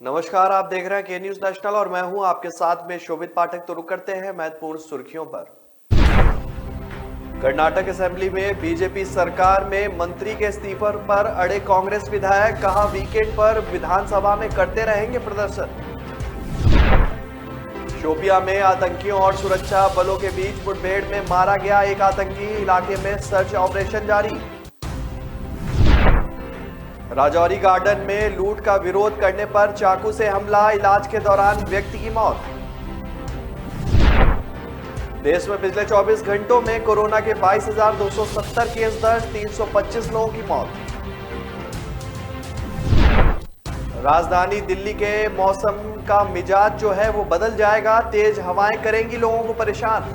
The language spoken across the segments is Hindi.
नमस्कार, आप देख रहे हैं के न्यूज नेशनल और मैं हूं आपके साथ में शोभित पाठक। तो रुक करते हैं महत्वपूर्ण सुर्खियों पर। कर्नाटक असेंबली में बीजेपी सरकार में मंत्री के इस्तीफे पर अड़े कांग्रेस विधायक, कहा वीकेंड पर विधानसभा में करते रहेंगे प्रदर्शन। शोपियां में आतंकियों और सुरक्षा बलों के बीच मुठभेड़ में मारा गया एक आतंकी, इलाके में सर्च ऑपरेशन जारी। राजौरी गार्डन में लूट का विरोध करने पर चाकू से हमला, इलाज के दौरान व्यक्ति की मौत। देश में पिछले 24 घंटों में कोरोना के 22,270 केस दर्ज, 325 लोगों की मौत। राजधानी दिल्ली के मौसम का मिजाज जो है वो बदल जाएगा, तेज हवाएं करेंगी लोगों को परेशान।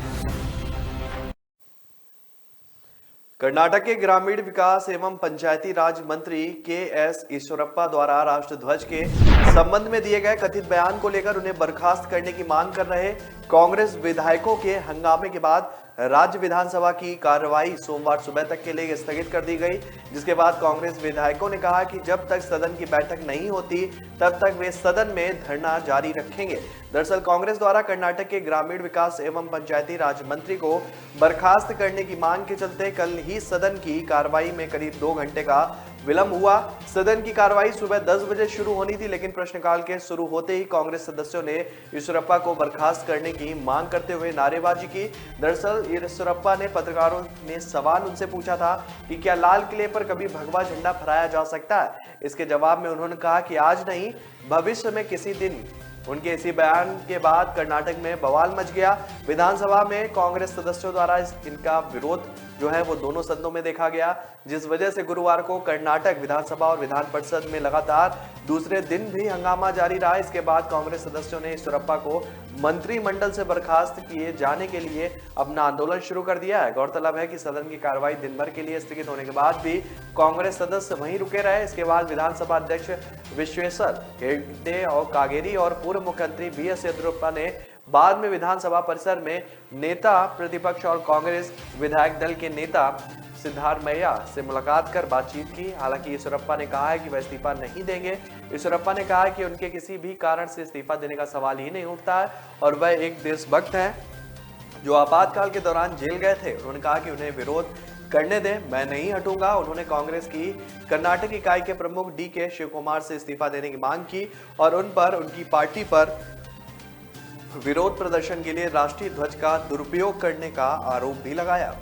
कर्नाटक के ग्रामीण विकास एवं पंचायती राज मंत्री के.एस. ईश्वरप्पा द्वारा राष्ट्रध्वज के संबंध में दिए गए कथित बयान को लेकर उन्हें बर्खास्त करने की मांग कर रहे कांग्रेस विधायकों के हंगामे के बाद राज्य विधानसभा की कार्रवाई सोमवार सुबह तक के लिए स्थगित कर दी गई, जिसके बाद कांग्रेस विधायकों ने कहा कि जब तक सदन की बैठक नहीं होती तब तक वे सदन में धरना जारी रखेंगे। दरअसल कांग्रेस द्वारा कर्नाटक के ग्रामीण विकास एवं पंचायती राज मंत्री को बर्खास्त करने की मांग के चलते कल ही सदन की कार्रवाई में करीब 2 घंटे का विलंब हुआ। सदन की कार्रवाई सुबह 10 बजे शुरू होनी थी, लेकिन प्रश्नकाल के शुरू होते ही कांग्रेस सदस्यों ने ईश्वरप्पा को बर्खास्त करने की मांग करते हुए नारेबाजी की। दरअसल ईश्वरप्पा ने पत्रकारों ने सवाल उनसे पूछा था कि क्या लाल किले पर कभी भगवा झंडा फहराया जा सकता है। इसके जवाब में उन्होंने कहा कि आज नहीं, भविष्य में किसी दिन। उनके इसी बयान के बाद कर्नाटक में बवाल मच गया। विधानसभा में कांग्रेस सदस्यों द्वारा इनका विरोध जो है वो दोनों सदनों में देखा गया, जिस वजह से गुरुवार को कर्नाटक विधानसभा और विधान परिषद में लगातार दूसरे दिन भी हंगामा जारी रहा। इसके बाद कांग्रेस सदस्यों ने ईश्वरप्पा को मंत्रिमंडल से बर्खास्त किए जाने के लिए अपना आंदोलन शुरू कर दिया है। गौरतलब है कि सदन की कार्रवाई दिन भर के लिए स्थगित होने के बाद भी कांग्रेस सदस्य वहीं रुके रहे। इसके बाद विधानसभा अध्यक्ष विश्वेश्वर हेगड़े और कागेरी और पूर्व मुख्यमंत्री बी.एस. येदियुरप्पा ने बाद में विधानसभा परिसर में नेता प्रतिपक्ष और कांग्रेस विधायक दल के नेता सिद्धारमैया से मुलाकात कर बातचीत की। हालांकि ईश्वरप्पा ने कहा है कि वह इस्तीफा नहीं देंगे। ईश्वरप्पा ने कहा है कि उनके किसी भी कारण से इस्तीफा देने का सवाल ही नहीं उठता है और वह एक देशभक्त हैं जो आपातकाल के दौरान जेल गए थे। उन्होंने कहा कि उन्हें विरोध करने दें, मैं नहीं हटूंगा। उन्होंने कांग्रेस की कर्नाटक इकाई के प्रमुख डी.के. शिवकुमार से इस्तीफा देने की मांग की और उन पर उनकी पार्टी पर विरोध प्रदर्शन के लिए राष्ट्रीय ध्वज का दुरुपयोग करने का आरोप भी लगाया।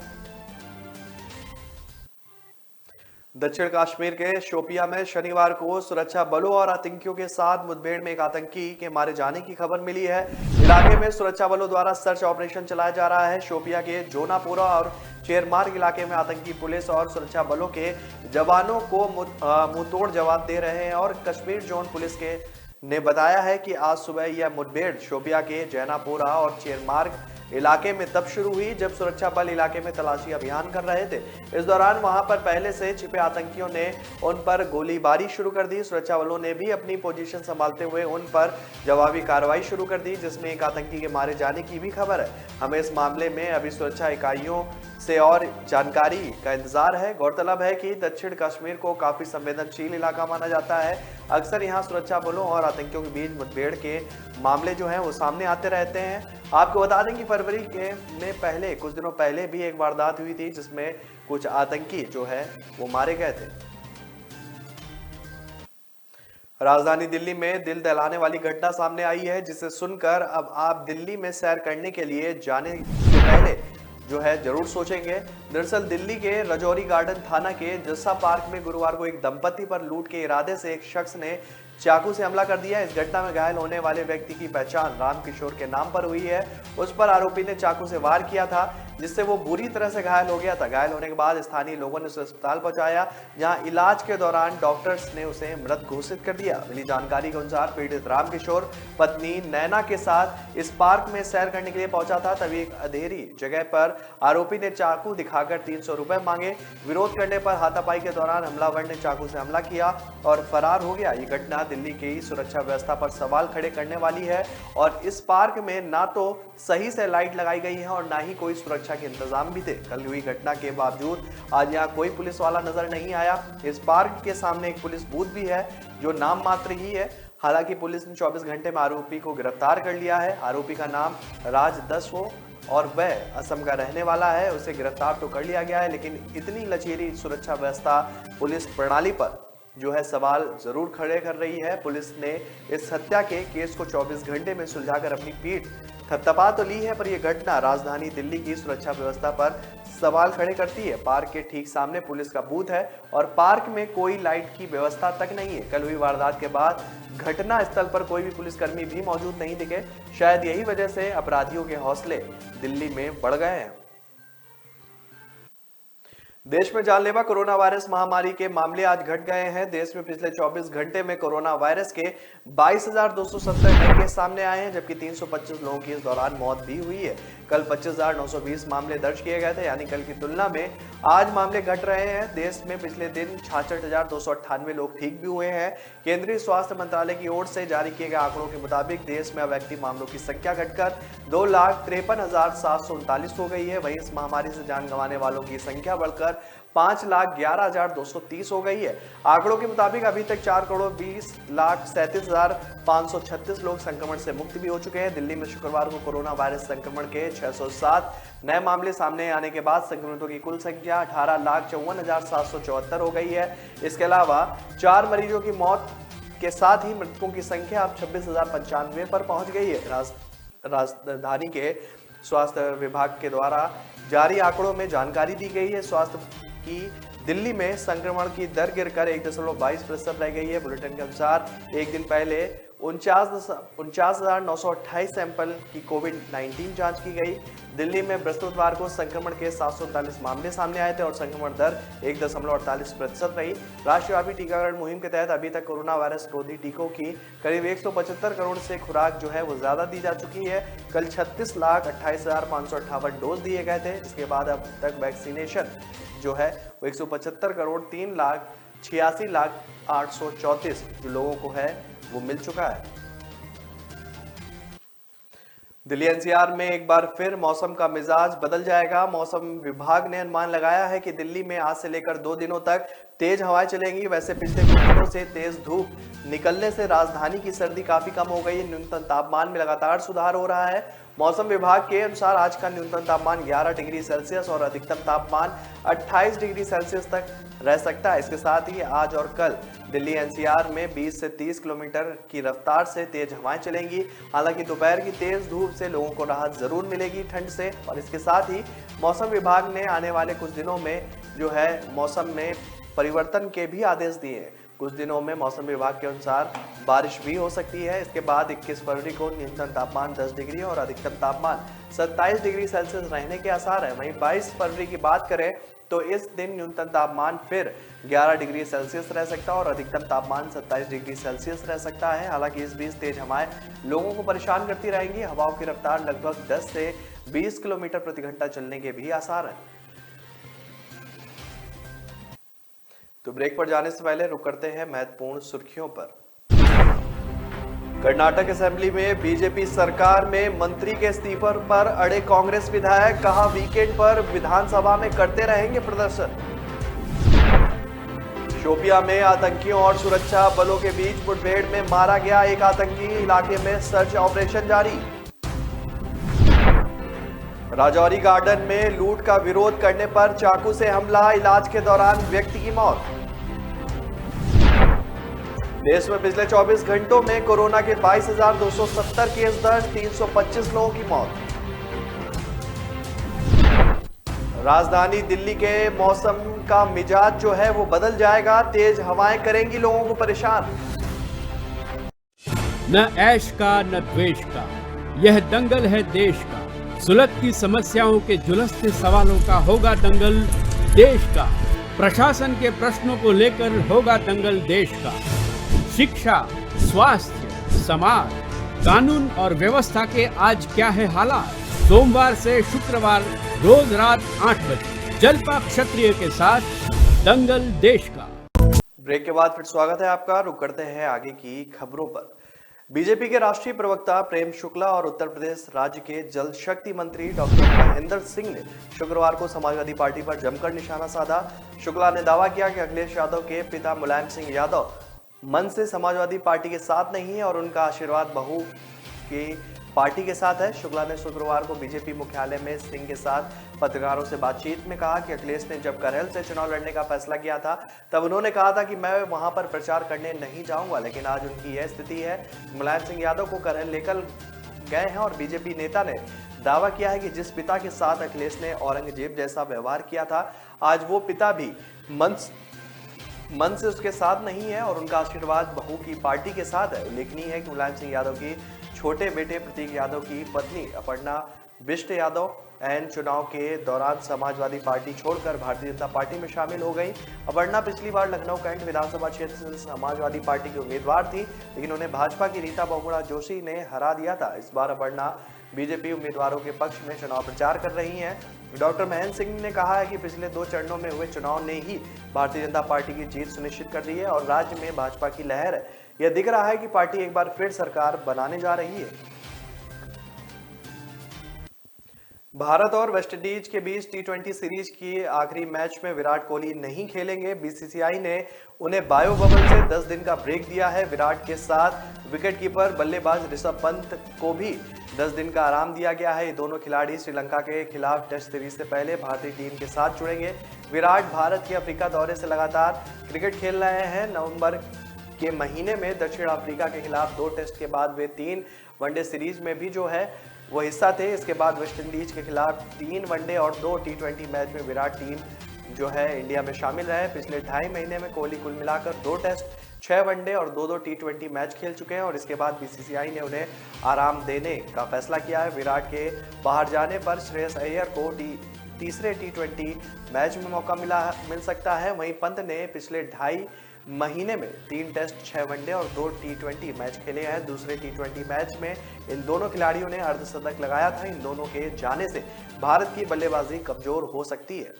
दक्षिण कश्मीर के शोपियां में शनिवार को सुरक्षा बलों और आतंकियों के साथ मुठभेड़ में एक आतंकी के मारे जाने की खबर मिली है। इलाके में सुरक्षा बलों द्वारा सर्च ऑपरेशन चलाया जा रहा है। शोपियां के जोनापुरा और चेरमार्ग इलाके में आतंकी पुलिस और सुरक्षा बलों के जवानों को मुंहतोड़ जवाब दे रहे हैं और कश्मीर जोन पुलिस के ने बताया है कि आज सुबह यह मुठभेड़ शोपियां के जैनापुरा और चेरमार्ग इलाके में तब शुरू हुई जब सुरक्षा बल इलाके में तलाशी अभियान कर रहे थे। इस दौरान वहां पर पहले से छिपे आतंकियों ने उन पर गोलीबारी शुरू कर दी। सुरक्षा बलों ने भी अपनी पोजीशन संभालते हुए उन पर जवाबी कार्रवाई शुरू कर दी, जिसमें एक आतंकी के मारे जाने की भी खबर है। हमें इस मामले में अभी सुरक्षा इकाइयों से और जानकारी का इंतजार है। गौरतलब है कि दक्षिण कश्मीर को काफी संवेदनशील इलाका माना जाता है। अक्सर यहाँ सुरक्षा बलों और आतंकियों के बीच मुठभेड़ के मामले जो हैं वो सामने आते रहते हैं। आपको बता दें कि फरवरी में पहले कुछ दिनों पहले भी एक वारदात हुई थी जिसमें कुछ आतंकी जो है वो मारे गए थे। राजधानी दिल्ली में दिल दहलाने वाली घटना सामने आई है, जिसे सुनकर अब आप दिल्ली में सैर करने के लिए जाने से पहले जो है जरूर सोचेंगे। दरअसल दिल्ली के राजौरी गार्डन थाना के जस्सा पार्क में गुरुवार को एक दंपति पर लूट के इरादे से एक शख्स ने चाकू से हमला कर दिया। इस घटना में घायल होने वाले व्यक्ति की पहचान रामकिशोर के नाम पर हुई है। उस पर आरोपी ने चाकू से वार किया था, जिससे वो बुरी तरह से घायल हो गया था। घायल होने के बाद स्थानीय लोगों ने उसे अस्पताल पहुंचाया, जहां इलाज के दौरान डॉक्टर्स ने उसे मृत घोषित कर दिया। मिली जानकारी के अनुसार पीड़ित रामकिशोर पत्नी नैना के साथ इस पार्क में सैर करने के लिए पहुंचा था, तभी एक अंधेरी जगह पर आरोपी ने चाकू दिखाकर 300 रुपए मांगे। विरोध करने पर हाथापाई के दौरान हमलावर ने चाकू से हमला किया और फरार हो गया। ये घटना दिल्ली की सुरक्षा व्यवस्था पर सवाल खड़े करने वाली है और इस पार्क में ना तो सही से लाइट लगाई गई है और ना ही कोई सुरक्षा के इंतजाम भी थे। कल हुई घटना के बावजूद आज यहाँ कोई पुलिस वाला नजर नहीं आया। इस पार्क के सामने एक पुलिस बूथ भी है जो नाम मात्र ही है। हालांकि पुलिस ने 24 घंटे में आरोपी को गिरफ्तार कर लिया है। आरोपी का नाम राज दसवो और वह असम का रहने वाला है। उसे गिरफ्तार तो कर लिया गया है, लेकिन इतनी लचीली सुरक्षा व्यवस्था पुलिस प्रणाली पर जो है सवाल जरूर खड़े कर रही है। पुलिस ने इस हत्या के केस को 24 घंटे में सुलझाकर अपनी पीठ थपथपा तो ली है, पर यह घटना राजधानी दिल्ली की सुरक्षा व्यवस्था पर सवाल खड़े करती है। पार्क के ठीक सामने पुलिस का बूथ है और पार्क में कोई लाइट की व्यवस्था तक नहीं है। कल हुई वारदात के बाद घटना स्थल पर कोई भी पुलिसकर्मी भी मौजूद नहीं दिखे। शायद यही वजह से अपराधियों के हौसले दिल्ली में बढ़ गए हैं। देश में जानलेवा कोरोना वायरस महामारी के मामले आज घट गए हैं। देश में पिछले 24 घंटे में कोरोना वायरस के 22,270 नए केस सामने आए हैं, जबकि 325 लोगों की इस दौरान मौत भी हुई है। कल 25,920 मामले दर्ज किए गए थे, यानी कल की तुलना में आज मामले घट रहे हैं। देश में पिछले दिन 66,298 लोग ठीक भी हुए हैं। केंद्रीय स्वास्थ्य मंत्रालय की ओर से जारी किए गए आंकड़ों के मुताबिक देश में अब एक्टिव मामलों की संख्या घटकर 2,53,739 हो गई है। वहीं इस महामारी से जान गंवाने वालों की संख्या बढ़कर 5,11,230 हो गई है। आंकड़ों के मुताबिक अभी तक 4,20,37,536 लोग संक्रमण से मुक्त भी हो चुके हैं। दिल्ली में शुक्रवार को कोरोना वायरस संक्रमण के 607 नए मामले सामने आने के बाद संक्रमितों की कुल संख्या 18,54,774 हो गई है। इसके अलावा 4 मरीजों की मौत के साथ ही मृतकों की संख्या अब 26,095 पर पहुंच गई है। राजधानी के स्वास्थ्य विभाग के द्वारा जारी आंकड़ों में जानकारी दी गई है। स्वास्थ्य की दिल्ली में संक्रमण की दर गिरकर 1.22% रह गई है। बुलेटिन के अनुसार एक दिन पहले 49,928 सैंपल की कोविड-19 जांच की गई। दिल्ली में बृहस्पतिवार को संक्रमण के 739 मामले सामने आए थे और संक्रमण दर 1.48% रही। राष्ट्रव्यापी टीकाकरण मुहिम के तहत अभी तक कोरोना वायरस रोधी टीकों की करीब 175 करोड़ से खुराक जो है वो ज्यादा दी जा चुकी है। कल 36,28,558 डोज दिए गए थे, जिसके बाद अब तक वैक्सीनेशन जो है वो 175,03,86,834 जो लोगों को है वो मिल चुका है। दिल्ली एनसीआर में एक बार फिर मौसम का मिजाज बदल जाएगा। मौसम विभाग ने अनुमान लगाया है कि दिल्ली में आज से लेकर 2 दिनों तक तेज हवाएं चलेंगी। वैसे पिछले कुछ दिनों से तेज धूप निकलने से राजधानी की सर्दी काफी कम हो गई है। न्यूनतम तापमान में लगातार सुधार हो रहा है। मौसम विभाग के अनुसार आज का न्यूनतम तापमान 11 डिग्री सेल्सियस और अधिकतम तापमान 28 डिग्री सेल्सियस तक रह सकता है। इसके साथ ही आज और कल दिल्ली एनसीआर में 20 से 30 किलोमीटर की रफ्तार से तेज हवाएं चलेंगी। हालांकि दोपहर की तेज धूप से लोगों को राहत जरूर मिलेगी ठंड से। और इसके साथ ही मौसम विभाग ने आने वाले कुछ दिनों में जो है मौसम में परिवर्तन के भी आदेश दिए हैं। कुछ दिनों में मौसम विभाग के अनुसार बारिश भी हो सकती है। इसके बाद 21 फरवरी को न्यूनतम तापमान 10 डिग्री और अधिकतम तापमान 27 डिग्री सेल्सियस रहने के आसार है। वहीं 22 फरवरी की बात करें तो इस दिन न्यूनतम तापमान फिर 11 डिग्री सेल्सियस रह सकता है और अधिकतम तापमान 27 डिग्री सेल्सियस रह सकता है। हालांकि इस बीच तेज हवाएं लोगों को परेशान करती रहेंगी। हवाओं की रफ्तार लगभग 10 से 20 किलोमीटर प्रति घंटा चलने के भी आसार है। तो ब्रेक पर जाने से पहले रुक करते हैं महत्वपूर्ण सुर्खियों पर। कर्नाटक असेंबली में बीजेपी सरकार में मंत्री के इस्तीफे पर अड़े कांग्रेस विधायक, कहा वीकेंड पर विधानसभा में करते रहेंगे प्रदर्शन। शोपियां में आतंकियों और सुरक्षा बलों के बीच मुठभेड़ में मारा गया एक आतंकी, इलाके में सर्च ऑपरेशन जारी। राजौरी गार्डन में लूट का विरोध करने पर चाकू से हमला, इलाज के दौरान व्यक्ति की मौत। देश में पिछले 24 घंटों में कोरोना के 22,270 केस दर्ज, 325 लोगों की मौत। राजधानी दिल्ली के मौसम का मिजाज जो है वो बदल जाएगा, तेज हवाएं करेंगी लोगों को परेशान। न ऐश का न द्वेष का, यह दंगल है देश का। सुलगती समस्याओं के जुलसते सवालों का होगा दंगल देश का। प्रशासन के प्रश्नों को लेकर होगा दंगल देश का। शिक्षा, स्वास्थ्य, समाज, कानून और व्यवस्था के आज क्या है हालात। सोमवार से शुक्रवार रोज रात 8 बजे जलपा क्षत्रिय के साथ दंगल देश का। ब्रेक के बाद फिर स्वागत है आपका। रुक करते हैं आगे की खबरों पर। बीजेपी के राष्ट्रीय प्रवक्ता प्रेम शुक्ला और उत्तर प्रदेश राज्य के जल शक्ति मंत्री डॉक्टर महेंद्र सिंह ने शुक्रवार को समाजवादी पार्टी पर जमकर निशाना साधा। शुक्ला ने दावा किया कि अखिलेश यादव के पिता मुलायम सिंह यादव मन से समाजवादी पार्टी के साथ नहीं है और उनका आशीर्वाद बहू की पार्टी के साथ है। शुक्ला ने शुक्रवार को बीजेपी मुख्यालय में सिंह के साथ पत्रकारों से बातचीत में कहा कि अखिलेश ने जब करहल से चुनाव लड़ने का फैसला किया था तब उन्होंने कहा था कि मैं वहां पर प्रचार करने नहीं जाऊंगा, लेकिन आज उनकी यह स्थिति है। मुलायम सिंह यादव को करहल लेकर गए हैं और बीजेपी नेता ने दावा किया है कि जिस पिता के साथ अखिलेश ने औरंगजेब जैसा व्यवहार किया था, आज वो पिता भी मन से उसके साथ नहीं है और उनका आशीर्वाद बहू की पार्टी के साथ है। उल्लेखनीय है कि मुलायम सिंह यादव की छोटे बेटे प्रतीक यादव की पत्नी अपर्णा बिष्ट यादव एन चुनाव के दौरान समाजवादी पार्टी छोड़कर भारतीय जनता पार्टी में शामिल हो गई। अपर्णा पिछली बार लखनऊ कैंट विधानसभा क्षेत्र से समाजवादी पार्टी की उम्मीदवार थी, लेकिन उन्हें भाजपा की रीता बहुगुणा जोशी ने हरा दिया था। इस बार अपर्णा बीजेपी उम्मीदवारों के पक्ष में चुनाव प्रचार कर रही हैं। डॉक्टर महेंद्र सिंह ने कहा है कि पिछले 2 चरणों में हुए चुनाव ने ही भारतीय जनता पार्टी की जीत सुनिश्चित कर दी है और राज्य में भाजपा की लहर है। यह दिख रहा है कि पार्टी एक बार फिर सरकार बनाने जा रही है। भारत और वेस्टइंडीज के बीच T20 सीरीज की आखिरी मैच में विराट कोहली नहीं खेलेंगे। बीसीसीआई ने उन्हें बायो बबल से 10 दिन का ब्रेक दिया है। विराट के साथ विकेटकीपर बल्लेबाज ऋषभ पंत को भी 10 दिन का आराम दिया गया है। ये दोनों खिलाड़ी श्रीलंका के खिलाफ टेस्ट सीरीज से पहले भारतीय टीम के साथ जुड़ेंगे। विराट भारत के अफ्रीका दौरे से लगातार क्रिकेट खेल रहे हैं। नवंबर के महीने में दक्षिण अफ्रीका के खिलाफ 2 टेस्ट के बाद वे 3 वनडे सीरीज में भी जो है वो हिस्सा थे। इसके बाद वेस्टइंडीज के खिलाफ 3 वनडे और 2 T20 मैच में विराट टीम जो है इंडिया में शामिल रहे। पिछले 2.5 महीने में कोहली कुल मिलाकर 2 टेस्ट, 6 वनडे और 2 T20 मैच खेल चुके हैं और इसके बाद बीसीसीआई ने उन्हें आराम देने का फैसला किया है। विराट के बाहर जाने पर श्रेयस अय्यर को तीसरे T20 मैच में मौका मिल सकता है। वहीं पंत ने पिछले 2.5 महीने में 3 टेस्ट, 6 वनडे और 2 T20 मैच खेले हैं। दूसरे T20 मैच में इन दोनों खिलाड़ियों ने अर्धशतक लगाया था। इन दोनों के जाने से भारत की बल्लेबाजी कमजोर हो सकती है।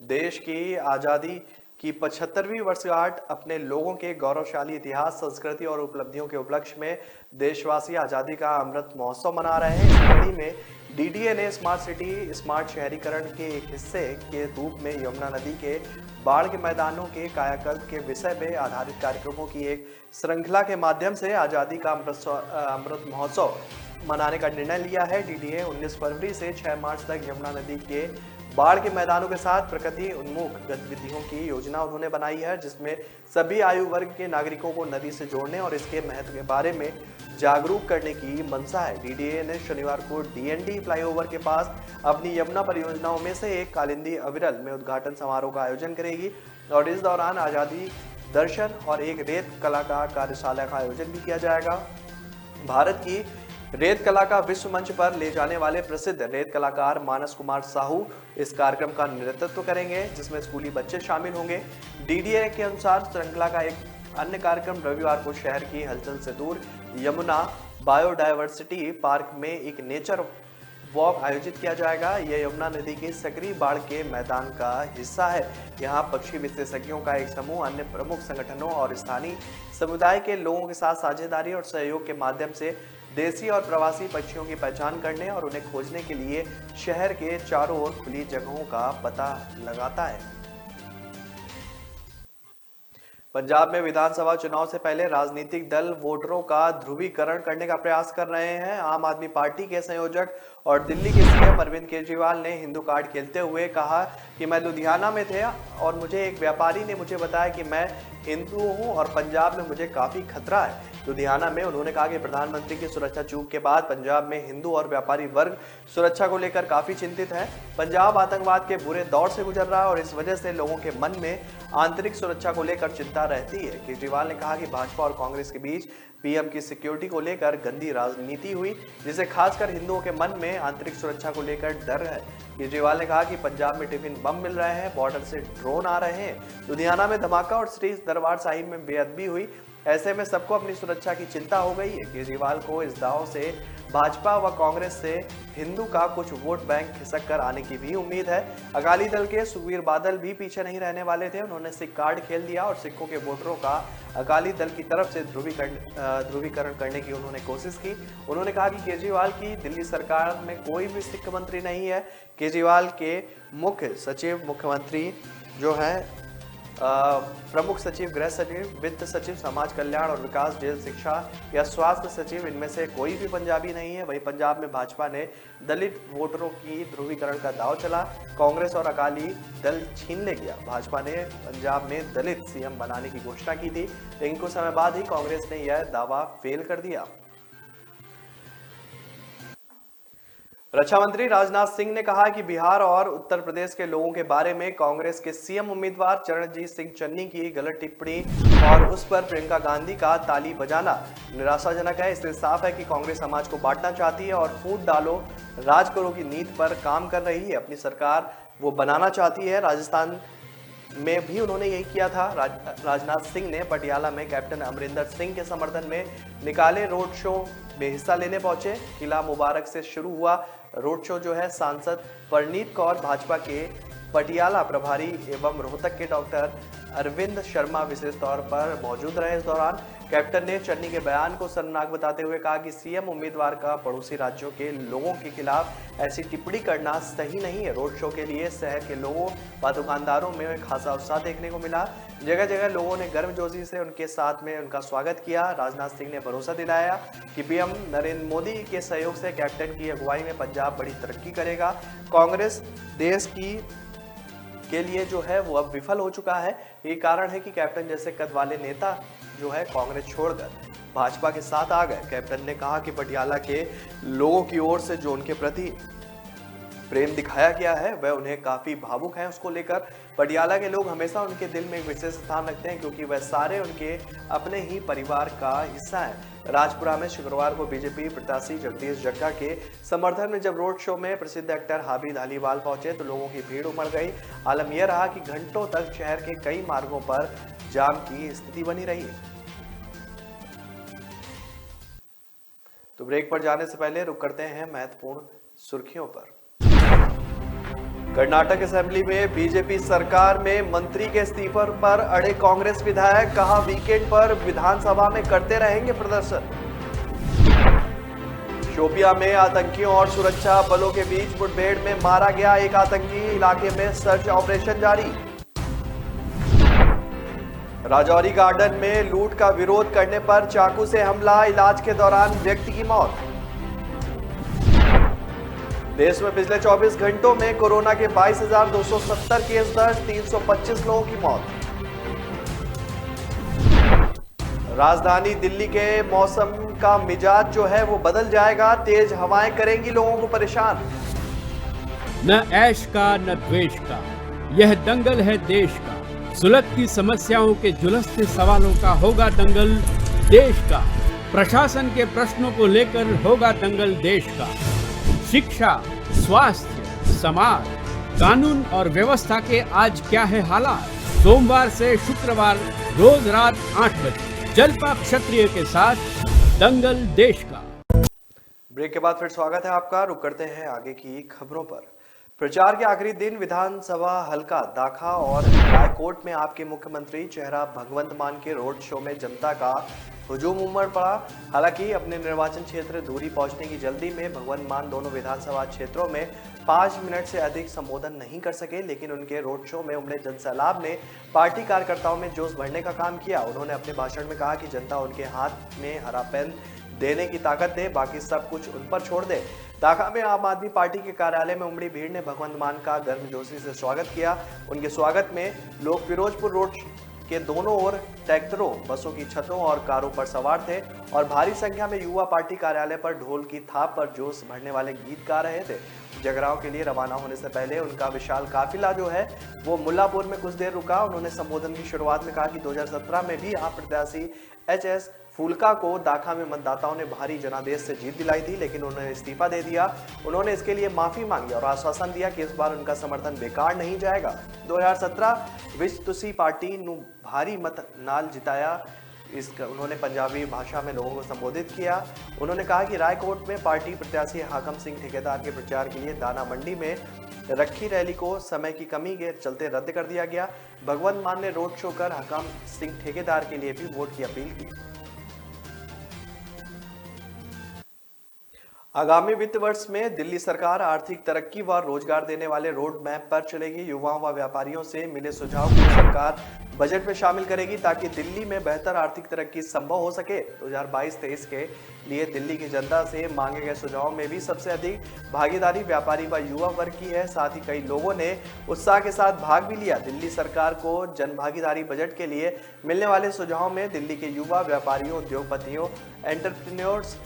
देश की आजादी की 75वीं वर्षगांठ अपने लोगों के गौरवशाली इतिहास, संस्कृति और उपलब्धियों के उपलक्ष्य में देशवासी आजादी का अमृत महोत्सव मना रहे हैं। इस कड़ी में डीडीए ने स्मार्ट सिटी, स्मार्ट शहरीकरण के एक हिस्से के रूप में यमुना नदी के बाढ़ के मैदानों के कायाकल्प के विषय में आधारित कार्यक्रमों की एक श्रृंखला के माध्यम से आजादी का अमृत महोत्सव मनाने का निर्णय लिया है। डीडीए 19 फरवरी से 6 मार्च तक यमुना नदी के बाढ़ के मैदानों के साथ प्रकृति उन्मुख गतिविधियों की योजना उन्होंने बनाई है, जिसमें सभी आयु वर्ग के नागरिकों को नदी से जोड़ने और इसके महत्व के बारे में जागरूक करने की मंशा है। डीडीए ने शनिवार को डीएनडी फ्लाईओवर के पास अपनी यमुना परियोजनाओं में से एक कालिंदी अविरल में उद्घाटन समारोह का आयोजन करेगी और इस दौरान आजादी दर्शन और एक रेत कला का कार्यशाला का आयोजन भी किया जाएगा। भारत की रेत कला का विश्व मंच पर ले जाने वाले प्रसिद्ध रेत कलाकार मानस कुमार साहू इस कार्यक्रम का नेतृत्व करेंगे, जिसमें स्कूली बच्चे शामिल होंगे। डीडीए के अनुसार श्रृंखला का एक अन्य कार्यक्रम रविवार को शहर की हलचल से दूर यमुना बायोडायवर्सिटी पार्क में एक नेचर वॉक आयोजित किया जाएगा। यह यमुना नदी की सक्रिय बाढ़ के मैदान का हिस्सा है। यहाँ पक्षी विशेषज्ञों का एक समूह अन्य प्रमुख संगठनों और स्थानीय समुदाय के लोगों के साथ साझेदारी और सहयोग के माध्यम से देसी और प्रवासी पक्षियों की पहचान करने और उन्हें खोजने के लिए शहर के चारों ओर खुली जगहों का पता लगाता है। पंजाब में विधानसभा चुनाव से पहले राजनीतिक दल वोटरों का ध्रुवीकरण करने का प्रयास कर रहे हैं। आम आदमी पार्टी के संयोजक और दिल्ली के सीएम अरविंद केजरीवाल ने हिंदू कार्ड खेलते हुए कहा कि मैं लुधियाना में थे और मुझे एक व्यापारी ने मुझे बताया कि मैं हिंदू हूं और पंजाब में मुझे काफी खतरा है। लुधियाना में उन्होंने कहा कि प्रधानमंत्री की सुरक्षा चूक के बाद पंजाब में हिंदू और व्यापारी वर्ग सुरक्षा को लेकर काफी चिंतित है। पंजाब आतंकवाद के बुरे दौर से गुजर रहा है और इस वजह से लोगों के मन में आंतरिक सुरक्षा को लेकर चिंता रहती है। केजरीवाल ने कहा कि भाजपा और कांग्रेस के बीच पीएम की सिक्योरिटी को लेकर गंदी राजनीति हुई, जिसे खासकर हिंदुओं के मन में आंतरिक सुरक्षा को लेकर डर है। केजरीवाल ने कहा कि पंजाब में टिफिन बम मिल रहे हैं, बॉर्डर से ड्रोन आ रहे हैं, लुधियाना में धमाका और श्री दरबार साहिब में बेअदबी हुई। ऐसे में सबको अपनी सुरक्षा की चिंता हो गई है। केजरीवाल को इस दाव से भाजपा व कांग्रेस से हिंदू का कुछ वोट बैंक खिसक कर आने की भी उम्मीद है। अकाली दल के सुखबीर बादल भी पीछे नहीं रहने वाले थे। उन्होंने सिख कार्ड खेल दिया और सिखों के वोटरों का अकाली दल की तरफ से ध्रुवीकरण करने की उन्होंने कोशिश की। उन्होंने कहा कि केजरीवाल की दिल्ली सरकार में कोई भी सिख मंत्री नहीं है। केजरीवाल के मुख्य सचिव मुख्यमंत्री जो है प्रमुख सचिव, गृह सचिव, वित्त सचिव, समाज कल्याण और विकास, जेल, शिक्षा या स्वास्थ्य सचिव, इनमें से कोई भी पंजाबी नहीं है। वहीं पंजाब में भाजपा ने दलित वोटरों की ध्रुवीकरण का दांव चला, कांग्रेस और अकाली दल छीन ले गया। भाजपा ने पंजाब में दलित सीएम बनाने की घोषणा की थी, लेकिन कुछ समय बाद ही कांग्रेस ने यह दावा फेल कर दिया। रक्षा मंत्री राजनाथ सिंह ने कहा कि बिहार और उत्तर प्रदेश के लोगों के बारे में कांग्रेस के सीएम उम्मीदवार चरणजीत सिंह चन्नी की गलत टिप्पणी और उस पर प्रियंका गांधी का ताली बजाना निराशाजनक है। इससे साफ है कि कांग्रेस समाज को बांटना चाहती है और फूट डालो राज करो की नीति पर काम कर रही है। अपनी सरकार वो बनाना चाहती है। राजस्थान में भी उन्होंने यही किया था। राजनाथ सिंह ने पटियाला में कैप्टन अमरिंदर सिंह के समर्थन में निकाले रोड शो में हिस्सा लेने पहुंचे। किला मुबारक से शुरू हुआ रोड शो जो है सांसद परनीत कौर, भाजपा के पटियाला प्रभारी एवं रोहतक के डॉक्टर अरविंद शर्मा विशेष तौर पर मौजूद रहे। इस दौरान कैप्टन ने चन्नी के बयान को शर्मनाक बताते हुए कहा कि सीएम उम्मीदवार का पड़ोसी राज्यों के लोगों के खिलाफ ऐसी टिप्पणी करना सही नहीं है। रोड शो के लिए शहर के लोगों व दुकानदारों में खासा उत्साह देखने को मिला। जगह जगह लोगों ने गर्मजोशी से उनके साथ में उनका स्वागत किया। राजनाथ सिंह ने भरोसा दिलाया कि पीएम नरेंद्र मोदी के सहयोग से कैप्टन की अगुवाई में पंजाब बड़ी तरक्की करेगा। कांग्रेस देश के लिए जो है वो अब विफल हो चुका है। ये कारण है कि कैप्टन जैसे कद वाले नेता जो है कांग्रेस छोड़कर भाजपा के साथ आ गए। कैप्टन ने कहा कि पटियाला के लोगों की ओर से जो उनके प्रति प्रेम दिखाया गया है वह उन्हें काफी भावुक है। उसको लेकर पटियाला के लोग हमेशा उनके दिल में एक विशेष स्थान रखते हैं, क्योंकि वह सारे उनके अपने ही परिवार का हिस्सा है। राजपुरा में शुक्रवार को बीजेपी प्रत्याशी जगदीश जग्गा के समर्थन में जब रोड शो में प्रसिद्ध एक्टर हाबी धालीवाल पहुंचे तो लोगों की भीड़ उमड़ गई। आलम यह रहा कि घंटों तक शहर के कई मार्गों पर जाम की स्थिति बनी रही। तो ब्रेक पर जाने से पहले रुक करते हैं महत्वपूर्ण सुर्खियों पर। कर्नाटक असेंबली में बीजेपी सरकार में मंत्री के इस्तीफे पर अड़े कांग्रेस विधायक, कहा वीकेंड पर विधानसभा में करते रहेंगे प्रदर्शन। शोपिया में आतंकियों और सुरक्षा बलों के बीच मुठभेड़ में मारा गया एक आतंकी, इलाके में सर्च ऑपरेशन जारी। राजौरी गार्डन में लूट का विरोध करने पर चाकू से हमला, इलाज के दौरान व्यक्ति की मौत। देश में पिछले 24 घंटों में कोरोना के 22,270 केस दर्ज, 325 लोगों की मौत। राजधानी दिल्ली के मौसम का मिजाज जो है वो बदल जाएगा, तेज हवाएं करेंगी लोगों को परेशान। न ऐश का न द्वेष का, यह दंगल है देश का। सुलगती समस्याओं के जुलसते सवालों का होगा दंगल देश का। प्रशासन के प्रश्नों को लेकर होगा दंगल देश का। शिक्षा, स्वास्थ्य, समाज, कानून और व्यवस्था के आज क्या है हालात। सोमवार से शुक्रवार रोज रात 8 बजे जलपा क्षत्रिय के साथ दंगल देश का। ब्रेक के बाद फिर स्वागत है आपका। रुक करते हैं आगे की खबरों पर। प्रचार के आखिरी दिन विधानसभा हल्का दाखा और रायकोट में आपके मुख्यमंत्री चेहरा भगवंत मान के रोड शो में जनता का हुजूम उमड़ पड़ा। हालांकि अपने निर्वाचन क्षेत्र दूरी पहुंचने की जल्दी में भगवंत मान दोनों विधानसभा क्षेत्रों में 5 मिनट से अधिक संबोधन नहीं कर सके, लेकिन उनके रोड शो में उमड़े जनसैलाब ने पार्टी कार्यकर्ताओं में जोश भरने का काम किया। उन्होंने अपने भाषण में कहा कि जनता उनके हाथ में हरा पेन देने की ताकत दे, बाकी सब कुछ उन पर छोड़ दे। दाखा में आम आदमी पार्टी के कार्यालय में उमड़ी भीड़ ने भगवंत मान का गर्मजोशी से स्वागत किया। उनके स्वागत में लोग फिरोजपुर रोड के दोनों ओर ट्रैक्टरों, बसों की छतों और कारों पर सवार थे और भारी संख्या में युवा पार्टी कार्यालय पर ढोल की थाप पर जोश भरने वाले गीत गा रहे थे। जगरांव के लिए रवाना होने से पहले उनका विशाल काफिला जो है वो मुल्लापुर में कुछ देर रुका। उन्होंने संबोधन की शुरुआत में कहा कि 2017 में भी आप प्रत्याशी एच.एस. फूलका को दाखा में मतदाताओं ने भारी जनादेश से जीत दिलाई थी, लेकिन उन्होंने इस्तीफा दे दिया। उन्होंने इसके लिए माफी मांगी और आश्वासन दिया कि इस बार उनका समर्थन बेकार नहीं जाएगा। 2017 विच तुसी पार्टी नु भारी मत नाल जिताया। उन्होंने पंजाबी भाषा में लोगों को संबोधित किया। उन्होंने कहा कि रायकोट में पार्टी प्रत्याशी हाकम सिंह ठेकेदार के प्रचार के लिए दाना मंडी में रखी रैली को समय की कमी के चलते रद्द कर दिया गया। भगवंत मान ने रोड शो कर हाकम सिंह ठेकेदार के लिए भी वोट की अपील की। आगामी वित्त वर्ष में दिल्ली सरकार आर्थिक तरक्की व रोजगार देने वाले रोड मैप पर चलेगी। युवाओं व व्यापारियों से मिले सुझाव को सरकार बजट में शामिल करेगी ताकि दिल्ली में बेहतर आर्थिक तरक्की संभव हो सके। 2022-23 के लिए दिल्ली की जनता से मांगे गए सुझावों में भी सबसे अधिक भागीदारी व्यापारी व युवा वर्ग की है। साथ ही कई लोगों ने उत्साह के साथ भाग भी लिया। दिल्ली सरकार को जन भागीदारी बजट के लिए मिलने वाले सुझावों में दिल्ली के युवा व्यापारियों, उद्योगपतियों, एंटरप्रेन्योर्स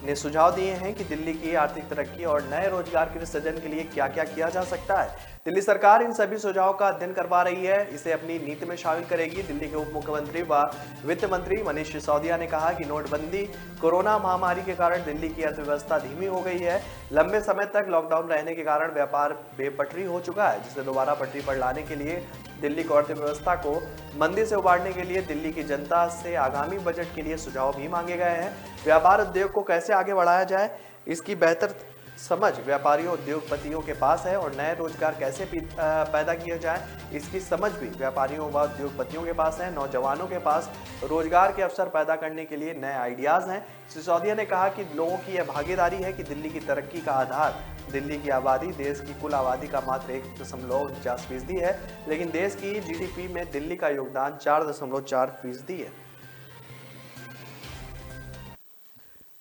ने सुझाव दिए हैं कि दिल्ली की आर्थिक तरक्की और नए रोजगार के सृजन के लिए क्या क्या किया जा सकता है। दिल्ली सरकार इन सभी सुझावों का अध्ययन करवा रही है, इसे अपनी नीति में शामिल करेगी। दिल्ली के उप मुख्यमंत्री व वित्त मंत्री मनीष सिसोदिया ने कहा कि नोटबंदी, कोरोना महामारी के कारण दिल्ली की अर्थव्यवस्था धीमी हो गई है। लंबे समय तक लॉकडाउन रहने के कारण व्यापार बेपटरी हो चुका है, जिसे दोबारा पटरी पर लाने के लिए दिल्ली को अर्थव्यवस्था को मंदी से उबारने के लिए दिल्ली की जनता से आगामी बजट के लिए सुझाव भी मांगे गए हैं। व्यापार उद्योग को कैसे आगे बढ़ाया जाए, इसकी बेहतर समझ व्यापारियों, उद्योगपतियों के पास है और नए रोजगार कैसे पैदा किया जाए, इसकी समझ भी व्यापारियों व उद्योगपतियों के पास है। नौजवानों के पास रोजगार के अवसर पैदा करने के लिए नए आइडियाज हैं। सिसोदिया ने कहा कि लोगों की यह भागीदारी है कि दिल्ली की तरक्की का आधार दिल्ली की आबादी देश की कुल आबादी का मात्र 1.49% है, लेकिन देश की जीडीपी में दिल्ली का योगदान 4.4% है।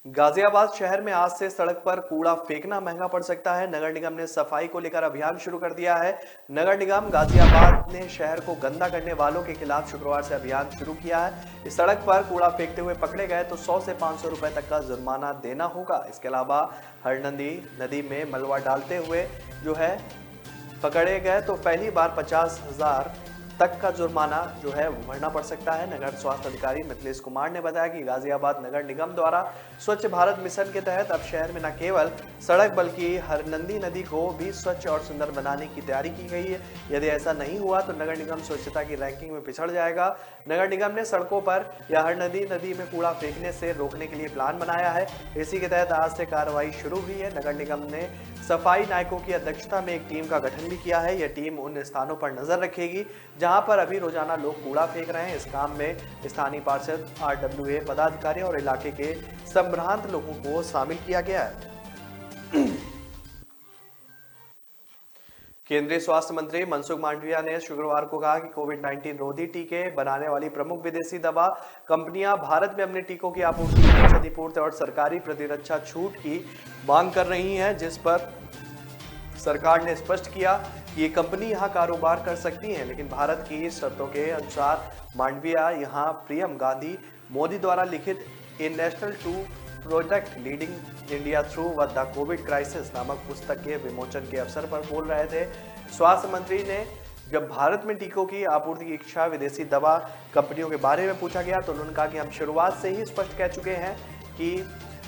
गाजियाबाद शहर में आज से सड़क पर कूड़ा फेंकना महंगा पड़ सकता है। नगर निगम ने सफाई को लेकर अभियान शुरू कर दिया है। नगर निगम गाजियाबाद ने शहर को गंदा करने वालों के खिलाफ शुक्रवार से अभियान शुरू किया है। इस सड़क पर कूड़ा फेंकते हुए पकड़े गए तो 100 से 500 रुपए तक का जुर्माना देना होगा। इसके अलावा हरनंदी नदी में मलबा डालते हुए पकड़े गए तो पहली बार 50,000 तक का जुर्माना भरना पड़ सकता है। नगर स्वास्थ्य अधिकारी मिथिलेश कुमार ने बताया कि गाजियाबाद नगर निगम द्वारा स्वच्छ भारत मिशन के तहत अब शहर में न केवल सड़क बल्कि हरनंदी नदी को भी स्वच्छ और सुंदर बनाने की तैयारी की गई है। यदि ऐसा नहीं हुआ तो नगर निगम स्वच्छता की रैंकिंग में पिछड़ जाएगा। नगर निगम ने सड़कों पर या हरनंदी नदी में कूड़ा फेंकने से रोकने के लिए प्लान बनाया है। इसी के तहत आज से कार्रवाई शुरू हुई है। नगर निगम ने सफाई नायकों की अध्यक्षता में एक टीम का गठन भी किया है। यह टीम उन स्थानों पर नजर रखेगी जहां पर अभी रोजाना लोग कूड़ा फेंक रहे हैं। इस काम में स्थानीय पार्षद, RWA पदाधिकारी और इलाके के संभ्रांत लोगों को शामिल किया गया है। केंद्रीय स्वास्थ्य मंत्री मनसुख मांडविया ने शुक्रवार को कहा कि कोविड-19 रोधी टीके बनाने वाली प्रमुख विदेशी दवा कंपनियां भारत में अपने टीकों की आपूर्ति के लिए क्षतिपूर्ति और सरकारी प्रतिरक्षा छूट की मांग कर रही हैं, जिस पर सरकार ने स्पष्ट किया कि ये कंपनी यहां कारोबार कर सकती हैं, लेकिन भारत की शर्तों के अनुसार। मांडविया यहां पीएम गांधी मोदी द्वारा लिखित a national to protect leading India through the COVID crisis नामक पुस्तक के विमोचन के अवसर पर बोल रहे थे। स्वास्थ्य मंत्री ने जब भारत में टीकों की आपूर्ति की इच्छा विदेशी दवा कंपनियों के बारे में पूछा गया तो उन्होंने कहा कि हम शुरुआत से ही स्पष्ट कह चुके हैं कि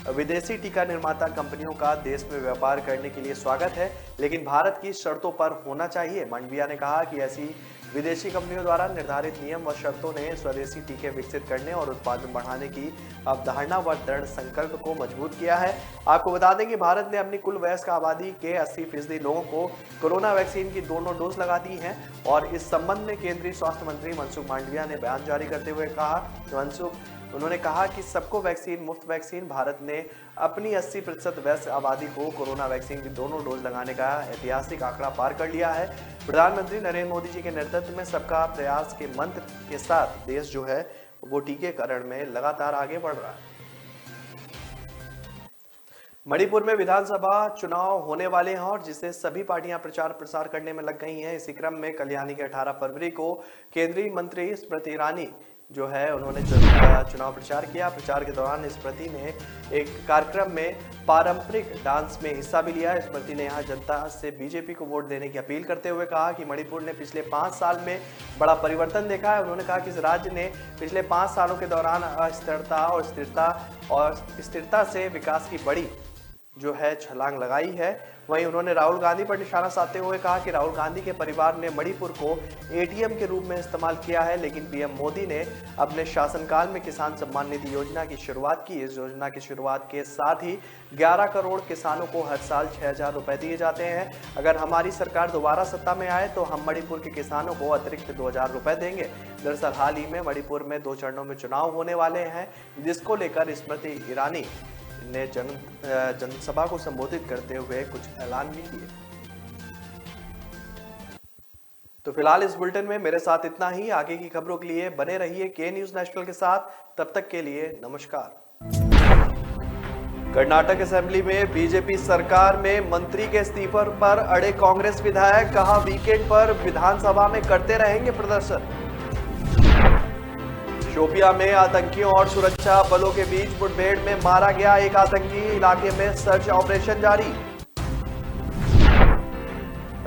विदेशी टीका निर्माता कंपनियों का देश में व्यापार करने के लिए स्वागत है, लेकिन भारत की शर्तों पर होना चाहिए। मांडविया ने कहा कि ऐसी विदेशी कंपनियों द्वारा निर्धारित नियम व शर्तों ने स्वदेशी टीके विकसित करने और उत्पादन बढ़ाने की अवधारणा व दृढ़ संकल्प को मजबूत किया है। आपको बता दें कि भारत ने अपनी कुल वयस्क आबादी के 80% लोगों को कोरोना वैक्सीन की दोनों डोज लगा दी हैं और इस संबंध में केंद्रीय स्वास्थ्य मंत्री मनसुख मांडविया ने बयान जारी करते हुए उन्होंने कहा कि सबको वैक्सीन मुफ्त वैक्सीन। भारत ने अपनी 80% वयस्क आबादी को कोरोना वैक्सीन की दोनों डोज लगाने का ऐतिहासिक आंकड़ा पार कर लिया है। प्रधानमंत्री नरेंद्र मोदी जी के नेतृत्व में सबका प्रयास के मंत्र के साथ देश वो टीकाकरण में लगातार आगे बढ़ रहा है। मणिपुर में विधानसभा चुनाव होने वाले हैं और जिसे सभी पार्टियां प्रचार प्रसार करने में लग गई हैं। इसी क्रम में कल्याणी के 18 फरवरी को केंद्रीय मंत्री स्मृति ईरानी उन्होंने चुनाव प्रचार किया। प्रचार के दौरान स्मृति ने एक कार्यक्रम में पारंपरिक डांस में हिस्सा भी लिया। स्मृति ने यहां जनता से बीजेपी को वोट देने की अपील करते हुए कहा कि मणिपुर ने पिछले 5 साल में बड़ा परिवर्तन देखा है। उन्होंने कहा कि इस राज्य ने पिछले 5 सालों के दौरान अस्थिरता और स्थिरता से विकास की बड़ी छलांग लगाई है। वहीं उन्होंने राहुल गांधी पर निशाना साधते हुए कहा कि राहुल गांधी के परिवार ने मणिपुर को एटीएम के रूप में इस्तेमाल किया है, लेकिन पीएम मोदी ने अपने शासनकाल में किसान सम्मान निधि योजना की शुरुआत की। इस योजना की शुरुआत के साथ ही 11 करोड़ किसानों को हर साल 6,000 रुपए दिए जाते हैं। अगर हमारी सरकार दोबारा सत्ता में आए तो हम मणिपुर के किसानों को अतिरिक्त 2,000 रुपए देंगे। दरअसल हाल ही में मणिपुर में 2 चरणों में चुनाव होने वाले हैं, जिसको लेकर स्मृति ईरानी ने जनसभा को संबोधित करते हुए कुछ ऐलान भी किए। तो फिलहाल इस बुलेटिन में मेरे साथ इतना ही। आगे की खबरों के लिए बने रहिए के न्यूज नेशनल के साथ। तब तक के लिए नमस्कार। कर्नाटक असेंबली में बीजेपी सरकार में मंत्री के इस्तीफे पर अड़े कांग्रेस विधायक, कहा वीकेंड पर विधानसभा में करते रहेंगे प्रदर्शन। शोपियां में आतंकियों और सुरक्षा बलों के बीच मुठभेड़ में मारा गया एक आतंकी, इलाके में सर्च ऑपरेशन जारी।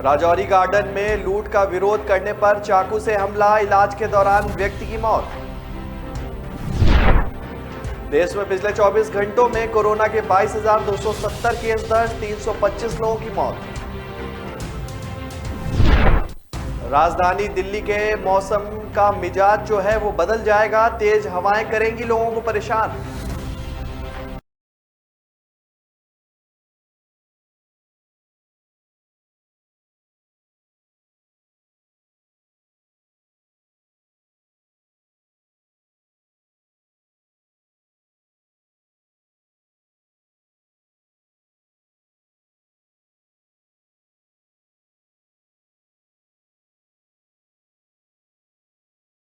राजौरी गार्डन में लूट का विरोध करने पर चाकू से हमला, इलाज के दौरान व्यक्ति की मौत। देश में पिछले 24 घंटों में कोरोना के 22,270 केस दर्ज, 325 लोगों की मौत। राजधानी दिल्ली के मौसम का मिजाज जो है वो बदल जाएगा, तेज हवाएं करेंगी लोगों को परेशान।